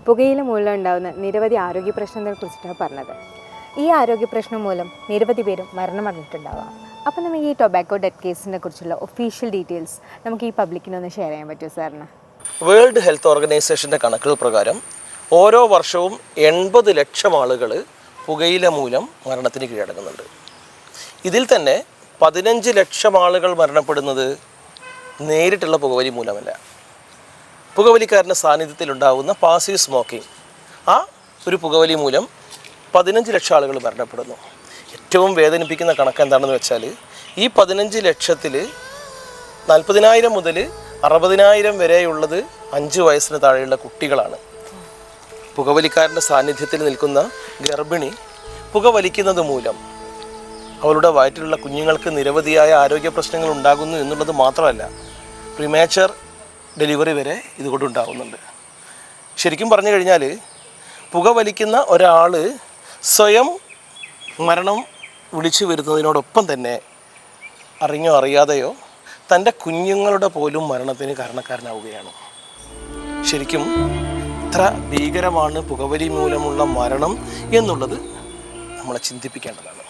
പുകയില മൂലം ഉണ്ടാകുന്ന നിരവധി ആരോഗ്യ പ്രശ്നങ്ങളെക്കുറിച്ചിട്ടാണ് പറഞ്ഞത്. ഈ ആരോഗ്യ പ്രശ്നം മൂലം നിരവധി പേരും മരണമടഞ്ഞിട്ടുണ്ടാവാം. അപ്പോൾ നമുക്ക് ഈ ടൊബാക്കോ ഡെത്ത് കേസിനെ കുറിച്ചുള്ള ഒഫീഷ്യൽ ഡീറ്റെയിൽസ് നമുക്ക് ഈ പബ്ലിക്കിനൊന്ന് ഷെയർ ചെയ്യാൻ പറ്റുമോ സാറിന്? വേൾഡ് ഹെൽത്ത് ഓർഗനൈസേഷൻ്റെ കണക്കുകൾ പ്രകാരം ഓരോ വർഷവും 80 ലക്ഷം ആളുകൾ പുകയില മൂലം മരണത്തിന് കീഴടങ്ങുന്നുണ്ട്. ഇതിൽ തന്നെ 15 ലക്ഷം ആളുകൾ മരണപ്പെടുന്നത് നേരിട്ടുള്ള പുകവലി മൂലമല്ല, പുകവലിക്കാരൻ്റെ സാന്നിധ്യത്തിലുണ്ടാകുന്ന പാസീവ് സ്മോക്കിംഗ്, ആ ഒരു പുകവലി മൂലം 15 ലക്ഷം ആളുകൾ മരണപ്പെടുന്നു. ഏറ്റവും വേദനിപ്പിക്കുന്ന കണക്ക് എന്താണെന്ന് വെച്ചാൽ ഈ 15 ലക്ഷത്തിൽ 40,000 മുതൽ 60,000 വരെയുള്ളത് 5 വയസ്സിന് താഴെയുള്ള കുട്ടികളാണ്. പുകവലിക്കാരൻ്റെ സാന്നിധ്യത്തിൽ നിൽക്കുന്ന ഗർഭിണി പുകവലിക്കുന്നത് മൂലം അവളുടെ വയറ്റിലുള്ള കുഞ്ഞുങ്ങൾക്ക് നിരവധിയായ ആരോഗ്യ പ്രശ്നങ്ങൾ ഉണ്ടാകുന്നു എന്നുള്ളത് മാത്രമല്ല, പ്രീമേച്ചർ ഡെലിവറി വരെ ഇതുകൊണ്ടുണ്ടാകുന്നുണ്ട്. ശരിക്കും പറഞ്ഞു കഴിഞ്ഞാൽ പുകവലിക്കുന്ന ഒരാൾ സ്വയം മരണം വിളിച്ചു വരുന്നതിനോടൊപ്പം തന്നെ അറിഞ്ഞോ അറിയാതെയോ തൻ്റെ കുഞ്ഞുങ്ങളുടെ പോലും മരണത്തിന് കാരണക്കാരനാവുകയാണ്. ശരിക്കും ഇത്ര ഭീകരമാണ് പുകവലി മൂലമുള്ള മരണം എന്നുള്ളത് നമ്മളെ ചിന്തിപ്പിക്കേണ്ടതാണ്.